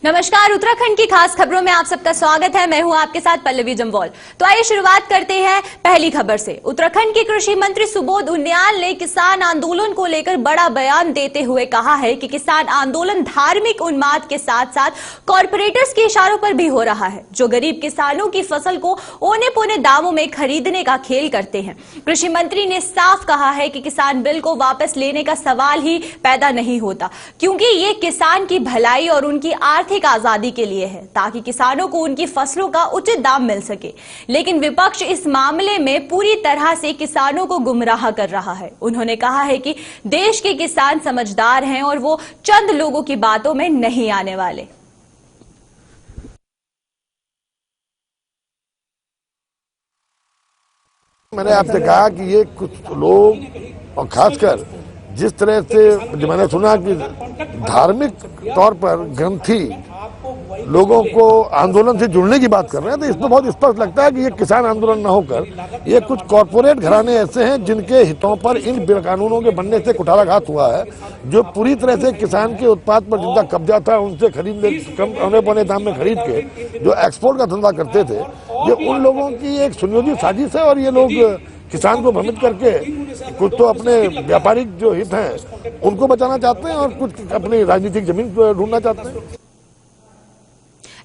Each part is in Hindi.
नमस्कार, उत्तराखंड की खास खबरों में आप सबका स्वागत है। मैं हूं आपके साथ पल्लवी जम्वाल। तो आइए शुरुआत करते हैं पहली खबर से। उत्तराखंड के कृषि मंत्री सुबोध उनियाल ने किसान आंदोलन को लेकर बड़ा बयान देते हुए कहा है कि किसान आंदोलन धार्मिक उन्माद के साथ साथ कॉरपोरेटर्स के इशारों पर भी हो रहा है, जो गरीब किसानों की फसल को औने पौने दामों में खरीदने का खेल करते हैं। कृषि मंत्री ने साफ कहा है कि किसान बिल को वापस लेने का सवाल ही पैदा नहीं होता, क्योंकि ये किसान की भलाई और उनकी आर्थिक आजादी के लिए है, ताकि किसानों को उनकी फसलों का उचित दाम मिल सके। लेकिन विपक्ष इस मामले में पूरी तरह से किसानों को गुमराह कर रहा है। उन्होंने कहा है कि देश के किसान समझदार हैं और वो चंद लोगों की बातों में नहीं आने वाले। मैंने आपसे कहा कि ये कुछ लोग और खासकर जिस तरह से मैंने सुना कि धार्मिक तौर पर ग्रंथी लोगों को आंदोलन से जुड़ने की बात कर रहे हैं, तो इसमें बहुत स्पष्ट लगता है कि ये किसान आंदोलन न होकर ये कुछ कॉरपोरेट घराने ऐसे हैं जिनके हितों पर इन कानूनों के बनने से कुठाराघात हुआ है, जो पूरी तरह से किसान के उत्पाद पर जिनका कब्जा था उनसे खरीद कम औने पौने दाम में खरीद के जो एक्सपोर्ट का धंधा करते थे, ये उन लोगों की एक सुनियोजित साजिश है। और ये लोग किसान को भ्रमित करके कुछ तो अपने व्यापारिक जो हित हैं उनको बचाना चाहते हैं और कुछ अपनी राजनीतिक जमीन ढूंढना चाहते हैं।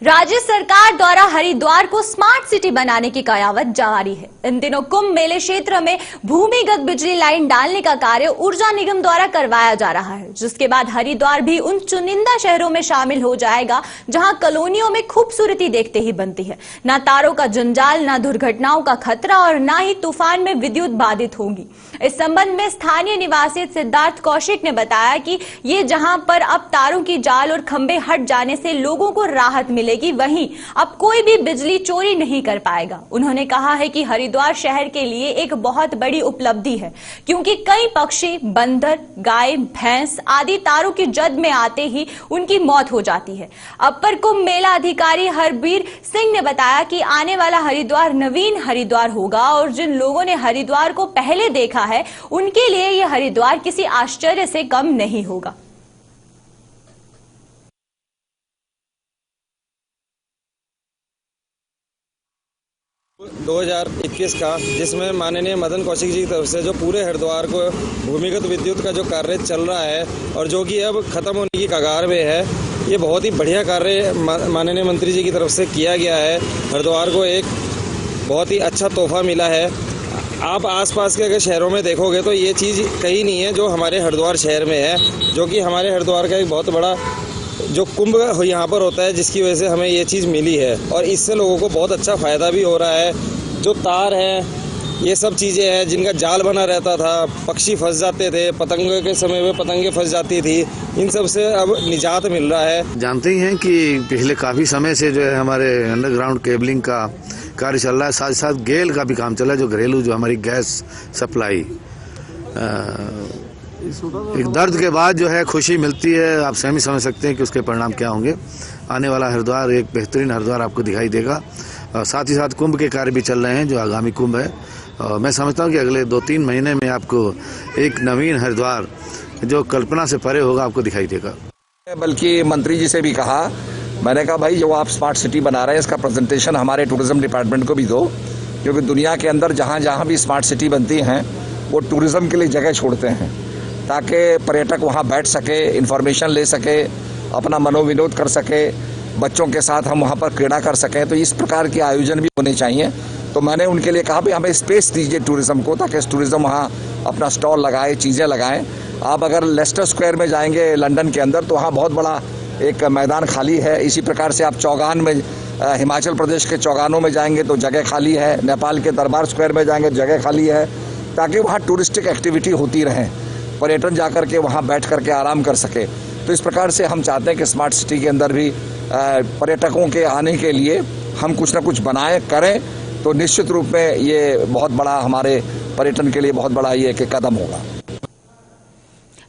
राज्य सरकार द्वारा हरिद्वार को स्मार्ट सिटी बनाने की कयावत जारी है। इन दिनों कुंभ मेले क्षेत्र में भूमिगत बिजली लाइन डालने का कार्य ऊर्जा निगम द्वारा करवाया जा रहा है, जिसके बाद हरिद्वार भी उन चुनिंदा शहरों में शामिल हो जाएगा जहां कॉलोनियों में खूबसूरती देखते ही बनती है। न तारों का जंजाल, न दुर्घटनाओं का खतरा और न ही तूफान में विद्युत बाधित होगी। इस संबंध में स्थानीय निवासी सिद्धार्थ कौशिक ने बताया कि ये जहां पर अब तारों की जाल और खंभे हट जाने से लोगों को राहत मिलेगी, वहीं अब कोई भी बिजली चोरी नहीं कर पाएगा। उन्होंने कहा है कि हरिद्वार शहर के लिए एक बहुत बड़ी उपलब्धि है, क्योंकि कई पक्षी, बंदर, गाय, भैंस आदि तारों की जद में आते ही उनकी मौत हो जाती है। अपर कुंभ मेला अधिकारी हरबीर सिंह ने बताया कि आने वाला हरिद्वार नवीन हरिद्वार होगा और जिन लोगों ने हरिद्वार को पहले देखा है उनके लिए यह हरिद्वार किसी आश्चर्य से कम नहीं होगा। 2021 का, जिसमें माननीय मदन कौशिक जी की तरफ से जो पूरे हरिद्वार को भूमिगत विद्युत का जो कार्य चल रहा है और जो कि अब खत्म होने की कगार में है, ये बहुत ही बढ़िया कार्य माननीय मंत्री जी की तरफ से किया गया है। हरिद्वार को एक बहुत ही अच्छा तोहफा मिला है। आप आसपास के अगर शहरों में देखोगे तो ये चीज़ कहीं नहीं है जो हमारे हरिद्वार शहर में है, जो कि हमारे हरिद्वार का एक बहुत बड़ा जो कुंभ यहाँ पर होता है, जिसकी वजह से हमें ये चीज़ मिली है और इससे लोगों को बहुत अच्छा फ़ायदा भी हो रहा है। जो तार हैं, ये सब चीज़ें हैं जिनका जाल बना रहता था, पक्षी फंस जाते थे, पतंग के समय में पतंगे फंस जाती थी, इन सब से अब निजात मिल रहा है। जानते ही हैं कि पिछले काफ़ी समय से जो है हमारे अंडरग्राउंड केबलिंग का कार्य चल रहा है, साथ साथ गेल का भी काम चल रहा है, जो घरेलू जो हमारी गैस सप्लाई। एक दर्द के बाद जो है खुशी मिलती है। आप स्वयं समझ सकते हैं कि उसके परिणाम क्या होंगे। आने वाला हरिद्वार एक बेहतरीन हरिद्वार आपको दिखाई देगा। साथ ही साथ कुंभ के कार्य भी चल रहे हैं, जो आगामी कुंभ है। मैं समझता हूं कि अगले 2-3 महीने में आपको एक नवीन हरिद्वार जो कल्पना से परे होगा आपको दिखाई देगा। बल्कि मंत्री जी से भी कहा, मैंने कहा भाई जो आप स्मार्ट सिटी बना रहे हैं इसका प्रेजेंटेशन हमारे टूरिज्म डिपार्टमेंट को भी दो, क्योंकि दुनिया के अंदर जहाँ जहाँ भी स्मार्ट सिटी बनती हैं वो टूरिज्म के लिए जगह छोड़ते हैं, ताकि पर्यटक वहाँ बैठ सके, इन्फॉर्मेशन ले सके, अपना मनोविनोद कर सके, बच्चों के साथ हम वहाँ पर क्रीड़ा कर सकें। तो इस प्रकार के आयोजन भी होने चाहिए। तो मैंने उनके लिए कहा भी हमें स्पेस दीजिए टूरिज्म को, ताकि टूरिज्म वहाँ अपना स्टॉल लगाए, चीज़ें लगाएं। आप अगर लेस्टर स्क्वायर में जाएंगे लंदन के अंदर तो वहाँ बहुत बड़ा एक मैदान खाली है। इसी प्रकार से आप चौगान में, हिमाचल प्रदेश के चौगानों में जाएंगे तो जगह खाली है, नेपाल के दरबार स्क्वायर में जाएंगे तो जगह खाली है, ताकि वहाँ टूरिस्टिक एक्टिविटी होती रहे, पर्यटन जा कर के वहाँ बैठ कर के आराम कर सके। तो इस प्रकार से हम चाहते हैं कि स्मार्ट सिटी के अंदर भी पर्यटकों के आने के लिए हम कुछ ना कुछ बनाएं, करें, तो निश्चित रूप में ये बहुत बड़ा हमारे पर्यटन के लिए बहुत बड़ा ये एक कदम होगा।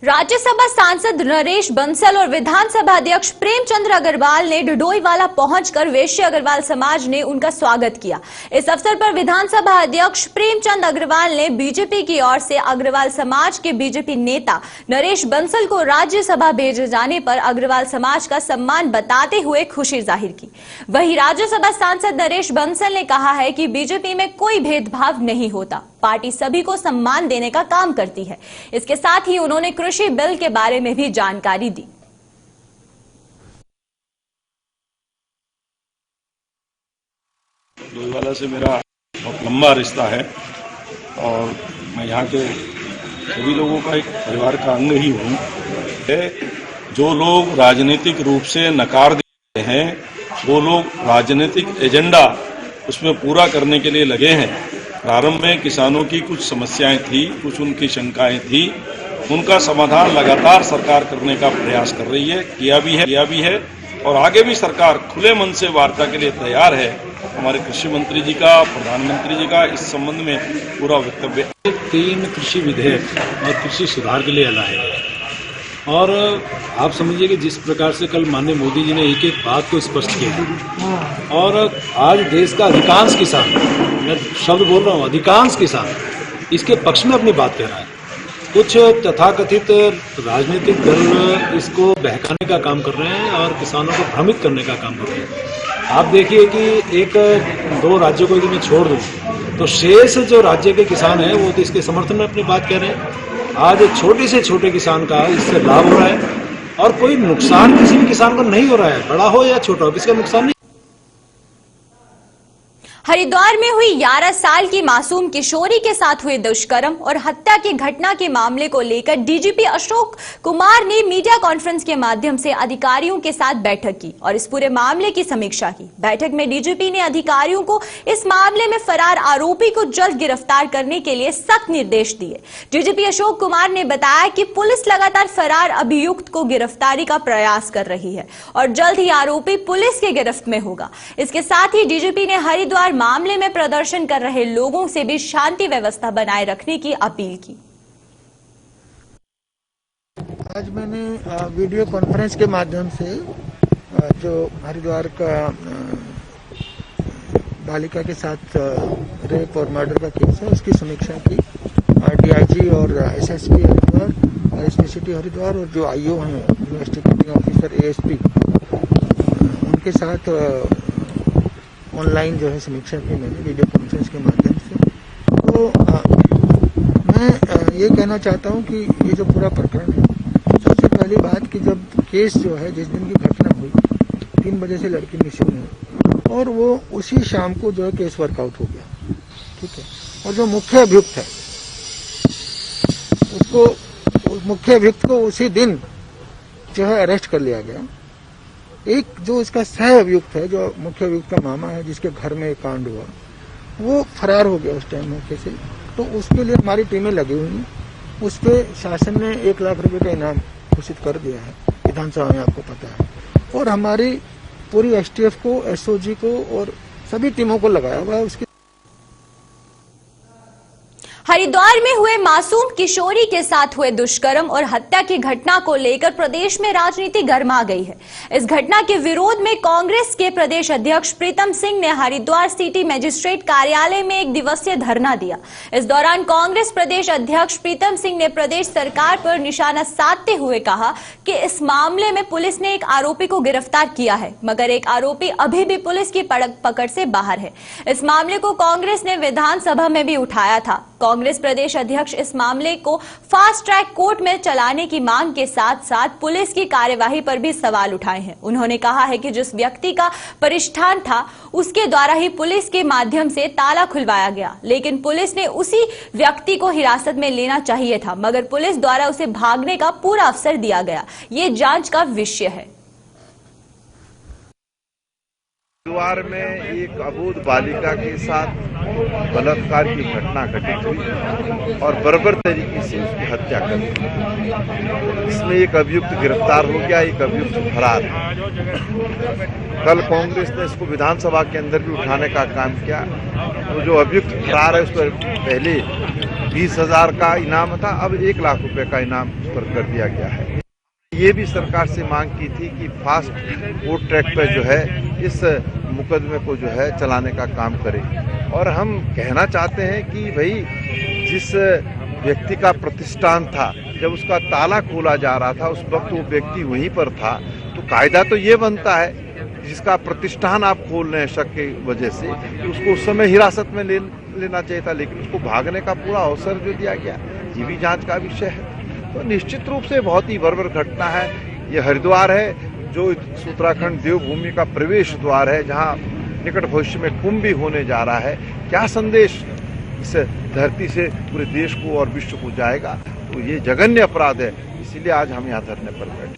राज्यसभा सांसद नरेश बंसल और विधानसभा अध्यक्ष प्रेमचंद अग्रवाल ने ढिंडोईवाला पहुंचकर वैश्य अग्रवाल समाज ने उनका स्वागत किया। इस अवसर पर विधानसभा अध्यक्ष प्रेमचंद अग्रवाल ने बीजेपी की ओर से अग्रवाल समाज के बीजेपी नेता नरेश बंसल को राज्यसभा भेजे जाने पर अग्रवाल समाज का सम्मान बताते हुए खुशी जाहिर की। वहीं राज्यसभा सांसद नरेश बंसल ने कहा है कि बीजेपी में कोई भेदभाव नहीं होता, पार्टी सभी को सम्मान देने का काम करती है। इसके साथ ही उन्होंने कृषि बिल के बारे में भी जानकारी दी। ढिंडोईवाला से मेरा बहुत लंबा रिश्ता है और मैं यहाँ के सभी लोगों का एक परिवार का अंग ही हूँ। जो लोग राजनीतिक रूप से नकार देते हैं, वो लोग राजनीतिक एजेंडा उसमें पूरा करने के लिए लगे हैं। प्रारंभ में किसानों की कुछ समस्याएं थी, कुछ उनकी शंकाएं थी, उनका समाधान लगातार सरकार करने का प्रयास कर रही है, किया भी है और आगे भी सरकार खुले मन से वार्ता के लिए तैयार है। हमारे कृषि मंत्री जी का, प्रधानमंत्री जी का इस संबंध में पूरा वक्तव्य। 3 कृषि विधेयक और कृषि सुधार के लिए लाए गए और आप समझिए कि जिस प्रकार से कल माननीय मोदी जी ने एक एक बात को स्पष्ट किया और आज देश का अधिकांश किसान, मैं शब्द बोल रहा हूँ अधिकांश किसान, इसके पक्ष में अपनी बात कह रहा है। कुछ तथाकथित राजनीतिक दल इसको बहकाने का काम कर रहे हैं और किसानों को भ्रमित करने का काम कर रहे हैं। आप देखिए कि 1-2 राज्यों को यदि मैं छोड़ दूँ तो शेष जो राज्य के किसान हैं वो तो इसके समर्थन में अपनी बात कह रहे हैं। आज छोटे से छोटे किसान का इससे लाभ हो रहा है और कोई नुकसान किसी भी किसान को नहीं हो रहा है, बड़ा हो या छोटा हो, किसी का नुकसान नहीं। हरिद्वार में हुई 11 साल की मासूम किशोरी के साथ हुए दुष्कर्म और हत्या की घटना के मामले को लेकर डीजीपी अशोक कुमार ने मीडिया कॉन्फ्रेंस के माध्यम से अधिकारियों के साथ बैठक की और इस पूरे मामले की समीक्षा की। बैठक में डीजीपी ने अधिकारियों को इस मामले में फरार आरोपी को जल्द गिरफ्तार करने के लिए सख्त निर्देश दिए। डीजीपी अशोक कुमार ने बताया कि पुलिस लगातार फरार अभियुक्त को गिरफ्तारी का प्रयास कर रही है और जल्द ही आरोपी पुलिस के गिरफ्त में होगा। इसके साथ ही डीजीपी ने हरिद्वार मामले में प्रदर्शन कर रहे लोगों से भी शांति व्यवस्था बनाए रखने की अपील की। आज मैंने वीडियो कॉन्फ्रेंस के माध्यम से जो हरिद्वार का बालिका के साथ रेप और मर्डर का केस है उसकी समीक्षा की। डीआईजी और एसएसपी हरिद्वार और एसपी सिटी हरिद्वार और जो आईओ हैं इन्वेस्टिगेटिंग ऑफिसर एएसपी उनके साथ ऑनलाइन जो है समीक्षा की मैंने वीडियो कॉन्फ्रेंस के माध्यम से। तो मैं ये कहना चाहता हूँ कि ये जो पूरा प्रकरण है, सबसे पहली बात कि जब केस जो है जिस दिन की घटना हुई 3 बजे से लड़की मिसिंग है और वो उसी शाम को जो है केस वर्कआउट हो गया, ठीक है। और जो मुख्य अभियुक्त है उसको मुख्य अभियुक्त को उसी दिन जो है अरेस्ट कर लिया गया। एक जो इसका सह अभियुक्त है, जो मुख्य अभियुक्त का मामा है जिसके घर में एक कांड हुआ, वो फरार हो गया उस टाइम मौके से। तो उसके लिए हमारी टीमें लगी हुई हैं। उस पर शासन ने 1 लाख रुपए का इनाम घोषित कर दिया है विधानसभा में, आपको पता है। और हमारी पूरी एसटीएफ को, एसओजी को और सभी टीमों को लगाया हुआ है उसकी। हरिद्वार में हुए मासूम किशोरी के साथ हुए दुष्कर्म और हत्या की घटना को लेकर प्रदेश में राजनीति गर्मा गई है। इस घटना के विरोध में कांग्रेस के प्रदेश अध्यक्ष प्रीतम सिंह ने हरिद्वार सिटी मजिस्ट्रेट कार्यालय में 1 दिवसीय धरना दिया। इस दौरान कांग्रेस प्रदेश अध्यक्ष प्रीतम सिंह ने प्रदेश सरकार पर निशाना साधते हुए कहा कि इस मामले में पुलिस ने एक आरोपी को गिरफ्तार किया है, मगर एक आरोपी अभी भी पुलिस की पकड़ से बाहर है। इस मामले को कांग्रेस ने विधानसभा में भी उठाया था। कांग्रेस प्रदेश अध्यक्ष इस मामले को फास्ट ट्रैक कोर्ट में चलाने की मांग के साथ साथ पुलिस की कार्यवाही पर भी सवाल उठाए हैं। उन्होंने कहा है कि जिस व्यक्ति का परिष्ठान था उसके द्वारा ही पुलिस के माध्यम से ताला खुलवाया गया, लेकिन पुलिस ने उसी व्यक्ति को हिरासत में लेना चाहिए था, मगर पुलिस द्वारा उसे भागने का पूरा अवसर दिया गया। ये जांच का विषय है। हरिद्वार में एक अबोध बालिका के साथ बलात्कार की घटना घटित हुई और बर्बर तरीके से उसकी हत्या कर दी। इसमें एक अभियुक्त गिरफ्तार हो गया, एक अभियुक्त फरार है। कल कांग्रेस ने इसको विधानसभा के अंदर भी उठाने का काम किया। तो जो अभियुक्त फरार है उसको पहले 20,000 का इनाम था, अब 1 लाख रुपए का इनाम उस पर कर दिया गया है। ये भी सरकार से मांग की थी कि फास्ट कोर्ट ट्रैक पर जो है इस मुकदमे को जो है चलाने का काम करे। और हम कहना चाहते हैं कि भाई जिस व्यक्ति का प्रतिष्ठान था, जब उसका ताला खोला जा रहा था उस वक्त वो व्यक्ति वहीं पर था, तो कायदा तो ये बनता है जिसका प्रतिष्ठान आप खोल रहे हैं शक की वजह से, तो उसको उस समय हिरासत में लेना चाहिए था, लेकिन उसको भागने का पूरा अवसर जो दिया गया, ये भी जांच का विषय है। तो निश्चित रूप से बहुत ही बर्बर घटना है। ये हरिद्वार है जो उत्तराखंड देवभूमि का प्रवेश द्वार है, जहां निकट भविष्य में कुंभ भी होने जा रहा है। क्या संदेश इस धरती से पूरे देश को और विश्व को जाएगा, तो ये जघन्य अपराध है। इसीलिए आज हम यहाँ धरने पर बैठे।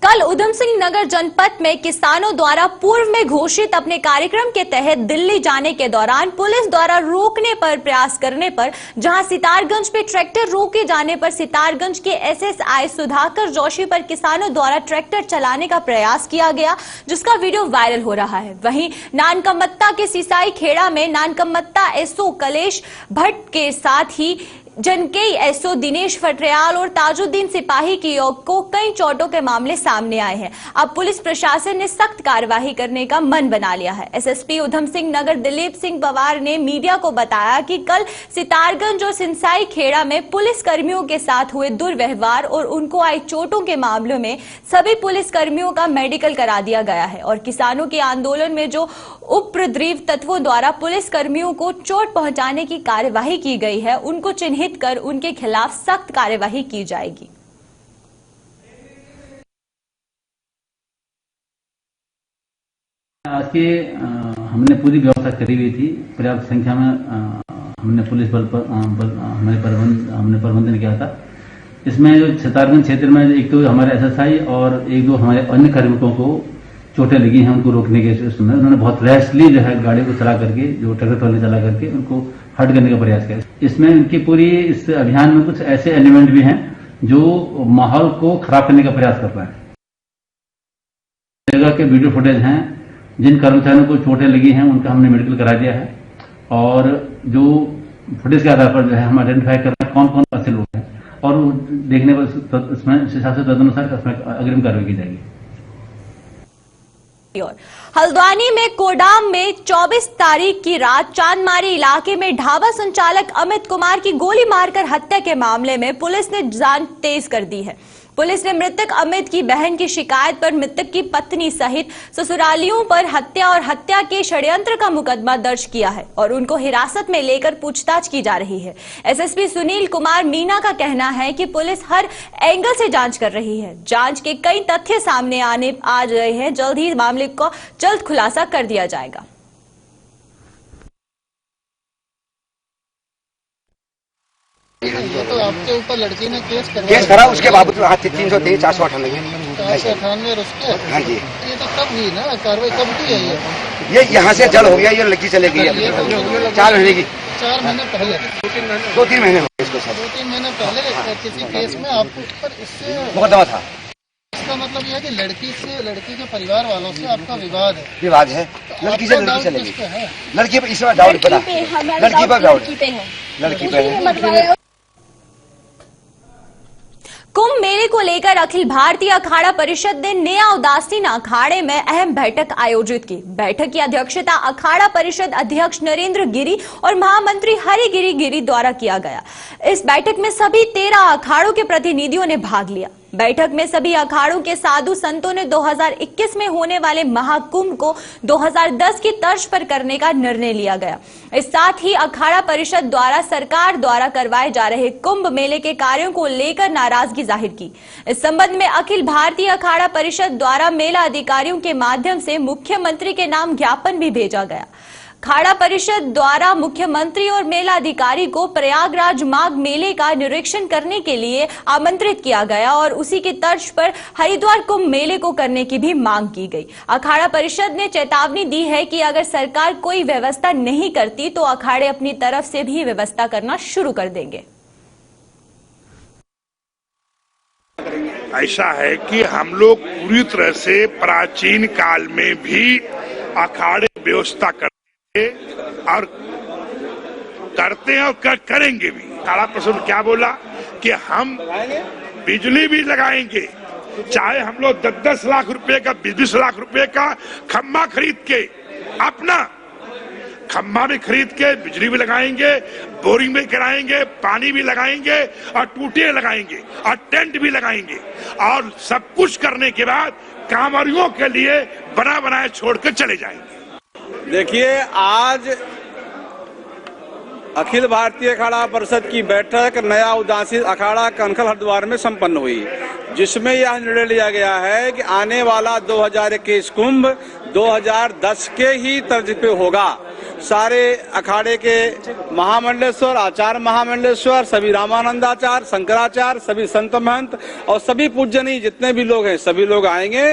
कल उधम सिंह नगर जनपद में किसानों द्वारा पूर्व में घोषित अपने कार्यक्रम के तहत दिल्ली जाने के दौरान पुलिस द्वारा रोकने पर प्रयास करने पर, जहां सितारगंज पे ट्रैक्टर रोके जाने पर सितारगंज के एसएसआई सुधाकर जोशी पर किसानों द्वारा ट्रैक्टर चलाने का प्रयास किया गया, जिसका वीडियो वायरल हो रहा है। वहीं नानकमत्ता के सिसाई खेड़ा में नानकमत्ता एसओ कलेश भट्ट के साथ ही जनकेई एसओ दिनेश फटरियाल और ताजुद्दीन सिपाही की ओर को कई चोटों के मामले सामने आए हैं। अब पुलिस प्रशासन ने सख्त कार्रवाई करने का मन बना लिया है। एसएसपी उधम सिंह नगर दिलीप सिंह पवार ने मीडिया को बताया कि कल सितारगंज और सिंसाई खेड़ा में पुलिस कर्मियों के साथ हुए दुर्व्यवहार और उनको आई चोटों के मामलों में सभी पुलिस कर्मियों का मेडिकल करा दिया गया है और किसानों के आंदोलन में जो उपद्रवी तत्वों द्वारा पुलिस कर्मियों को चोट पहुंचाने की कार्यवाही की गई है, उनको चिन्हित कर उनके खिलाफ सख्त कार्यवाही की जाएगी। आज के हमने पूरी व्यवस्था करी हुई थी, पर्याप्त संख्या में हमने पुलिस बल पर हमने प्रबंधन किया था। इसमें जो सितारगंज क्षेत्र में एक तो हमारे एसएसआई और एक दो हमारे अन्य कार्मिकों को चोटें लगी हैं, उनको रोकने के समय उन्होंने बहुत रैशली जो है गाड़ी को चला करके, जो ट्रैक्टर ट्रॉली चला करके उनको हट करने का प्रयास किया। इसमें इनकी पूरी इस अभियान में कुछ ऐसे एलिमेंट भी हैं जो माहौल को खराब करने का प्रयास कर रहे हैं। जगह के वीडियो फुटेज हैं, जिन कर्मचारियों को चोटें लगी हैं उनका हमने मेडिकल करा दिया है और जो फुटेज के आधार पर जो है हम आइडेंटिफाई कर रहे हैं कौन कौन ऐसे लोग हैं और देखने पर इसमें हिसाब से तदनुसार इसमें अग्रिम कार्रवाई की जाएगी। हल्द्वानी में कोडाम में 24 तारीख की रात चांदमारी इलाके में ढाबा संचालक अमित कुमार की गोली मारकर हत्या के मामले में पुलिस ने जांच तेज कर दी है। पुलिस ने मृतक अमित की बहन की शिकायत पर मृतक की पत्नी सहित ससुरालियों पर हत्या और हत्या के षड्यंत्र का मुकदमा दर्ज किया है और उनको हिरासत में लेकर पूछताछ की जा रही है। एसएसपी सुनील कुमार मीना का कहना है कि पुलिस हर एंगल से जांच कर रही है। जांच के कई तथ्य सामने आ रहे हैं। जल्द ही मामले को जल्द खुलासा कर दिया जाएगा। ये तो आपके ऊपर लड़की ने केस करा, उसके बावजूद 303 498 हाँ जी। ये तो कब हुई ना कार्रवाई, कब की है ये यहाँ से जल हो गया, ये लड़की चले गई 4 महीने की, 4 महीने पहले 2-3 महीने हो गए इसको साथ, 2-3 महीने पहले किसी केस में आपको ऊपर इससे मुकदमा था। इसका मतलब यह है कि लड़की के परिवार वालों से आपका विवाद है। तो लड़की से लड़की चले गई, लड़की पर इस बार डाउट पड़ा, लड़की पर डाउट, लड़की पर। कुंभ मेले को लेकर अखिल भारतीय अखाड़ा परिषद ने नया उदासीन अखाड़े में अहम बैठक आयोजित की। बैठक की अध्यक्षता अखाड़ा परिषद अध्यक्ष नरेंद्र गिरी और महामंत्री हरिगिरी गिरी द्वारा किया गया। इस बैठक में सभी 13 अखाड़ों के प्रतिनिधियों ने भाग लिया। बैठक में सभी अखाड़ों के साधु संतों ने 2021 में होने वाले महाकुंभ को 2010 की तर्ज पर करने का निर्णय लिया गया। इस साथ ही अखाड़ा परिषद द्वारा सरकार द्वारा करवाए जा रहे कुंभ मेले के कार्यों को लेकर नाराजगी जाहिर की। इस संबंध में अखिल भारतीय अखाड़ा परिषद द्वारा मेला अधिकारियों के माध्यम से मुख्यमंत्री के नाम ज्ञापन भी भेजा गया। अखाड़ा परिषद द्वारा मुख्यमंत्री और मेला अधिकारी को प्रयागराज माघ मेले का निरीक्षण करने के लिए आमंत्रित किया गया और उसी की तर्ज पर हरिद्वार कुंभ मेले को करने की भी मांग की गई। अखाड़ा परिषद ने चेतावनी दी है कि अगर सरकार कोई व्यवस्था नहीं करती तो अखाड़े अपनी तरफ से भी व्यवस्था करना शुरू कर देंगे। ऐसा है कि हम लोग पूरी तरह से प्राचीन काल में भी अखाड़े व्यवस्था कर और करते हैं और करेंगे भी। काला प्रसन्न क्या बोला कि हम बिजली भी लगाएंगे, चाहे हम लोग 10-10 लाख रुपए का 20-20 लाख रुपए का खम्भा खरीद के, अपना खम्भा भी खरीद के बिजली भी लगाएंगे, बोरिंग भी कराएंगे, पानी भी लगाएंगे और टूटियां लगाएंगे और टेंट भी लगाएंगे और सब कुछ करने के बाद कांवरियों के लिए बना बनाए छोड़ के चले जाएंगे। देखिए, आज अखिल भारतीय अखाड़ा परिषद की बैठक नया उदासी अखाड़ा कनखल हरिद्वार में संपन्न हुई, जिसमें यह निर्णय लिया गया है कि आने वाला 2021 कुंभ 2010 के ही तर्ज पे होगा। सारे अखाड़े के महामंडलेश्वर, आचार्य महामंडलेश्वर, सभी रामानंदाचार्य, शंकराचार्य, सभी संत महंत और सभी पूजनीय जितने भी लोग हैं सभी लोग आएंगे।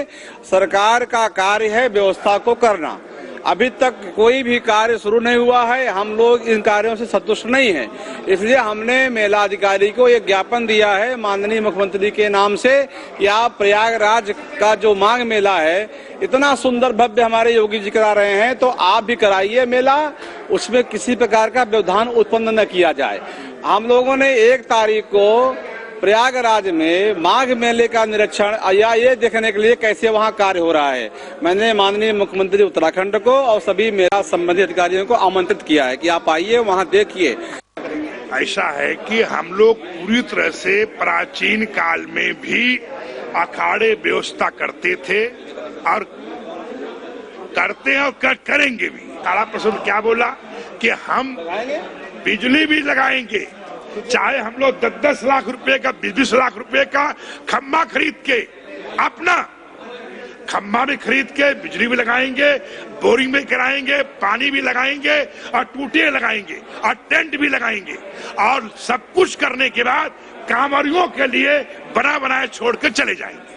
सरकार का कार्य है व्यवस्था को करना। अभी तक कोई भी कार्य शुरू नहीं हुआ है, हम लोग इन कार्यों से संतुष्ट नहीं हैं, इसलिए हमने मेला अधिकारी को एक ज्ञापन दिया है माननीय मुख्यमंत्री के नाम से कि आप प्रयागराज का जो माघ मेला है इतना सुंदर भव्य हमारे योगी जी करा रहे हैं, तो आप भी कराइए मेला, उसमें किसी प्रकार का व्यवधान उत्पन्न न किया जाए। हम लोगों ने 1 तारीख को प्रयागराज में माघ मेले का निरीक्षण या ये देखने के लिए कैसे वहाँ कार्य हो रहा है, मैंने माननीय मुख्यमंत्री उत्तराखंड को और सभी मेला संबंधित अधिकारियों को आमंत्रित किया है कि आप आइए वहाँ देखिए। ऐसा है कि हम लोग पूरी तरह से प्राचीन काल में भी अखाड़े व्यवस्था करते थे और करते हैं और करेंगे भी। काला प्रसन्न क्या बोला कि हम बिजली भी लगाएंगे, चाहे हम लोग 10-10 लाख रुपए का 20-20 लाख रुपए का खम्भा खरीद के, अपना खम्भा भी खरीद के बिजली भी लगाएंगे, बोरिंग भी कराएंगे, पानी भी लगाएंगे और टूटियां लगाएंगे और टेंट भी लगाएंगे और सब कुछ करने के बाद कांवरियों के लिए बना बनाए छोड़ के चले जाएंगे।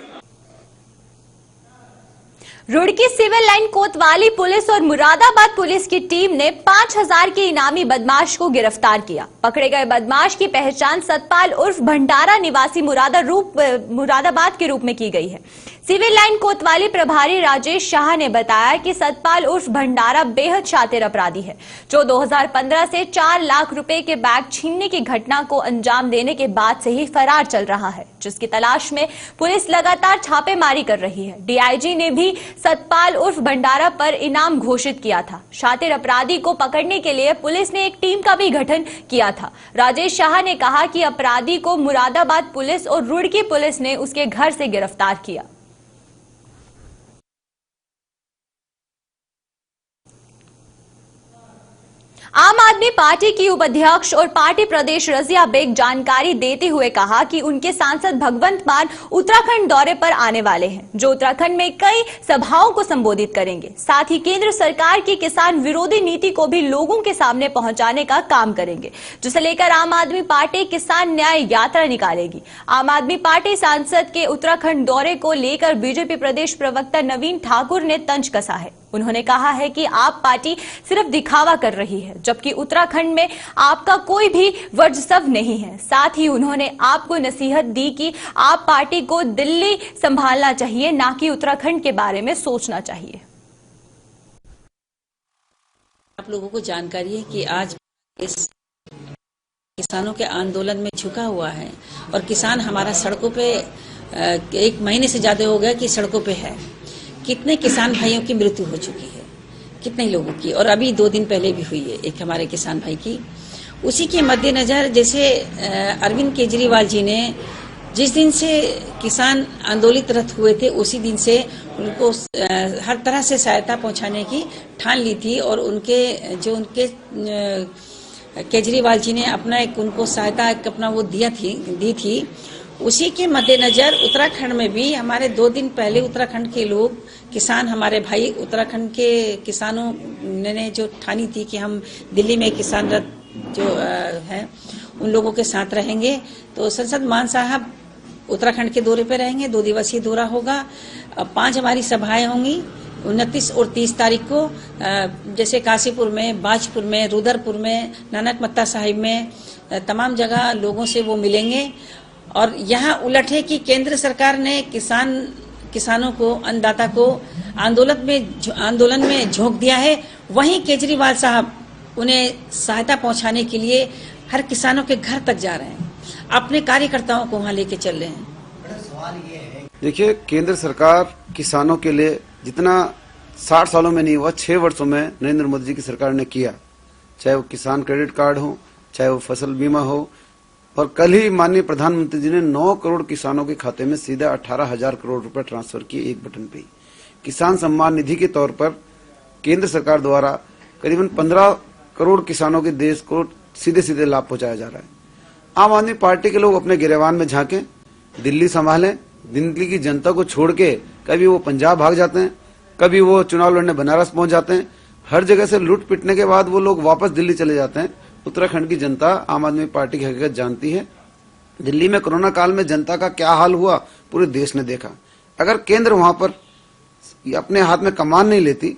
रुड़की सिविल लाइन कोतवाली पुलिस और मुरादाबाद पुलिस की टीम ने 5000 के इनामी बदमाश को गिरफ्तार किया। पकड़े गए बदमाश की पहचान सतपाल उर्फ भंडारा निवासी मुरादाबाद के रूप में की गई है। सिविल लाइन कोतवाली प्रभारी राजेश शाह ने बताया कि सतपाल उर्फ भंडारा बेहद शातिर अपराधी है, जो 2015 से 4 लाख रुपए के बैग छीनने की घटना को अंजाम देने के बाद से ही फरार चल रहा है, जिसकी तलाश में पुलिस लगातार छापेमारी कर रही है। डीआईजी ने भी सतपाल उर्फ भंडारा पर इनाम घोषित किया था। शातिर अपराधी को पकड़ने के लिए पुलिस ने एक टीम का भी गठन किया था। राजेश शाह ने कहा कि अपराधी को मुरादाबाद पुलिस और रुड़की पुलिस ने उसके घर से गिरफ्तार किया। आम आदमी पार्टी की उपाध्यक्ष और पार्टी प्रदेश रजिया बेग जानकारी देते हुए कहा कि उनके सांसद भगवंत मान उत्तराखंड दौरे पर आने वाले हैं, जो उत्तराखंड में कई सभाओं को संबोधित करेंगे। साथ ही केंद्र सरकार की किसान विरोधी नीति को भी लोगों के सामने पहुंचाने का काम करेंगे, जिसे लेकर आम आदमी पार्टी किसान न्याय यात्रा निकालेगी। आम आदमी पार्टी सांसद के उत्तराखंड दौरे को लेकर बीजेपी प्रदेश प्रवक्ता नवीन ठाकुर ने तंज कसा है। उन्होंने कहा है कि आप पार्टी सिर्फ दिखावा कर रही है, जबकि उत्तराखंड में आपका कोई भी वर्चस्व नहीं है। साथ ही उन्होंने आपको नसीहत दी कि आप पार्टी को दिल्ली संभालना चाहिए, ना कि उत्तराखंड के बारे में सोचना चाहिए। आप लोगों को जानकारी है कि आज इस किसानों के आंदोलन में झुका हुआ है और किसान हमारा सड़कों पे 1 महीने से ज्यादा हो गया कि सड़कों पे है। कितने किसान भाइयों की मृत्यु हो चुकी है, कितने लोगों की, और अभी 2 दिन पहले भी हुई है एक हमारे किसान भाई की। उसी के मद्देनजर जैसे अरविंद केजरीवाल जी ने जिस दिन से किसान आंदोलित हुए थे उसी दिन से उनको हर तरह से सहायता पहुंचाने की ठान ली थी, और उनके केजरीवाल जी ने अपना एक उनको सहायता अपना वो दी थी। उसी के मद्देनजर उत्तराखंड में भी हमारे 2 दिन पहले उत्तराखंड के लोग किसान हमारे भाई उत्तराखंड के किसानों ने जो ठानी थी कि हम दिल्ली में किसान रथ जो है उन लोगों के साथ रहेंगे। तो संसद मान साहब उत्तराखंड के दौरे पे रहेंगे, 2 दिवसीय दौरा होगा। 5 हमारी सभाएं होंगी 29 और 30 तारीख को, जैसे काशीपुर में, बाजपुर में, रुद्रपुर में, नानकमत्ता साहिब में, तमाम जगह लोगों से वो मिलेंगे। और यहाँ उलट है कि केंद्र सरकार ने किसानों को, अन्नदाता को आंदोलन में झोंक दिया है। वहीं केजरीवाल साहब उन्हें सहायता पहुंचाने के लिए हर किसानों के घर तक जा रहे हैं, अपने कार्यकर्ताओं को वहां लेके चल रहे हैं। देखिए, केंद्र सरकार किसानों के लिए जितना 60 सालों में नहीं हुआ, 6 वर्षों में नरेंद्र मोदी जी की सरकार ने किया, चाहे वो किसान क्रेडिट कार्ड हो, चाहे वो फसल बीमा हो, और कल ही माननीय प्रधानमंत्री जी ने 9 करोड़ किसानों के खाते में सीधा 18,000 करोड़ रुपए ट्रांसफर किए एक बटन पे ही। किसान सम्मान निधि के तौर पर केंद्र सरकार द्वारा करीबन 15 करोड़ किसानों के देश को सीधे सीधे लाभ पहुंचाया जा रहा है। आम आदमी पार्टी के लोग अपने गिरेबान में झांके, दिल्ली संभालें, दिल्ली की जनता को छोड़ के कभी वो पंजाब भाग जाते हैं, कभी वो चुनाव लड़ने बनारस पहुंच जाते हैं। हर जगह से लूट पिटने के बाद वो लोग वापस दिल्ली चले जाते हैं। उत्तराखंड की जनता आम आदमी पार्टी की हकीकत जानती है। दिल्ली में कोरोना काल में जनता का क्या हाल हुआ पूरे देश ने देखा। अगर केंद्र वहां पर अपने हाथ में कमान नहीं लेती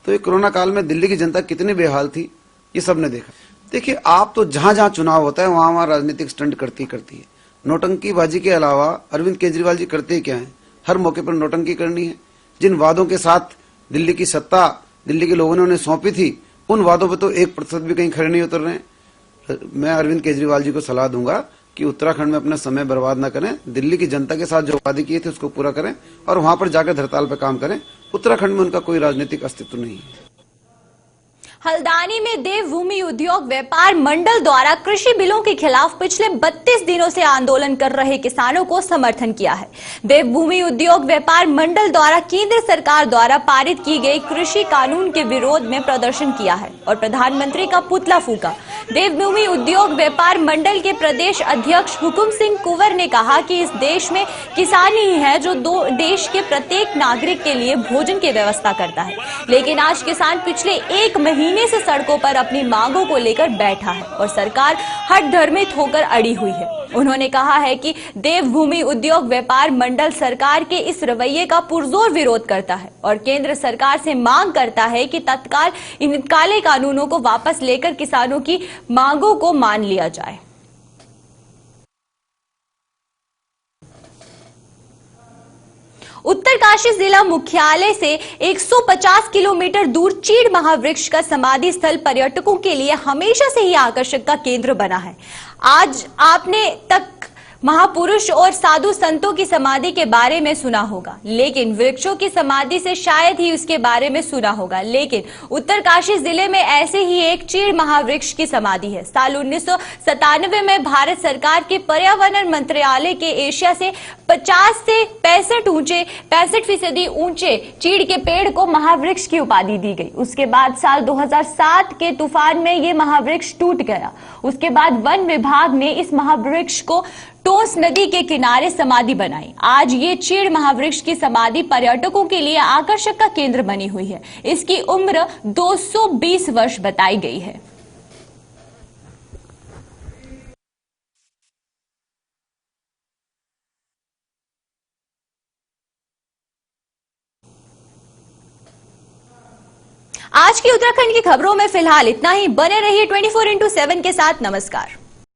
तो ये कोरोना काल में दिल्ली की जनता कितनी बेहाल थी, ये सब ने देखा। देखिए, आप तो जहां जहां चुनाव होता है वहां वहां राजनीतिक स्टंट करती है। नोटंकीबाजी के अलावा अरविंद केजरीवाल जी करते ही क्या है, हर मौके पर नोटंकी करनी है। जिन वादों के साथ दिल्ली की सत्ता दिल्ली के लोगों ने उन्हें सौंपी थी, उन वादों पर तो 1% भी कहीं खड़े नहीं उतर रहे हैं। मैं अरविंद केजरीवाल जी को सलाह दूंगा कि उत्तराखंड में अपना समय बर्बाद न करें, दिल्ली की जनता के साथ जो वादे किए थे उसको पूरा करें और वहां पर जाकर धरताल पर काम करें। उत्तराखंड में उनका कोई राजनीतिक अस्तित्व नहीं है। हल्द्वानी में देवभूमि उद्योग व्यापार मंडल द्वारा कृषि बिलों के खिलाफ पिछले 32 दिनों से आंदोलन कर रहे किसानों को समर्थन किया है। देवभूमि उद्योग व्यापार मंडल द्वारा केंद्र सरकार द्वारा पारित की गई कृषि कानून के विरोध में प्रदर्शन किया है और प्रधानमंत्री का पुतला फूंका। देवभूमि उद्योग व्यापार मंडल के प्रदेश अध्यक्ष हुकुम सिंह कुंवर ने कहा कि इस देश में किसान ही है जो देश के प्रत्येक नागरिक के लिए भोजन की व्यवस्था करता है, लेकिन आज किसान पिछले 1 महीने से सड़कों पर अपनी मांगों को लेकर बैठा है और सरकार हठधर्मित होकर अड़ी हुई है। उन्होंने कहा है कि देवभूमि उद्योग व्यापार मंडल सरकार के इस रवैये का पुरजोर विरोध करता है और केंद्र सरकार से मांग करता है कि तत्काल इन काले कानूनों को वापस लेकर किसानों की मांगों को मान लिया जाए। उत्तरकाशी जिला मुख्यालय से 150 किलोमीटर दूर चीड़ महावृक्ष का समाधि स्थल पर्यटकों के लिए हमेशा से ही आकर्षण का केंद्र बना है। आज आपने तक महापुरुष और साधु संतों की समाधि के बारे में सुना होगा, लेकिन वृक्षों की समाधि से शायद ही उसके बारे में सुना होगा। लेकिन उत्तरकाशी जिले में ऐसे ही एक चीड़ महावृक्ष की समाधि है। साल 1997 में भारत सरकार के पर्यावरण मंत्रालय के एशिया से 50 से 65% ऊंचे चीड़ के पेड़ को महावृक्ष की उपाधि दी गई। उसके बाद साल 2007 के तूफान में ये महावृक्ष टूट गया। उसके बाद वन विभाग ने इस महावृक्ष को टोंस नदी के किनारे समाधि बनाई। आज ये चीड़ महावृक्ष की समाधि पर्यटकों के लिए आकर्षक का केंद्र बनी हुई है। इसकी उम्र 220 वर्ष बताई गई है। आज की उत्तराखंड की खबरों में फिलहाल इतना ही। बने रहिए 24x7 के साथ। नमस्कार।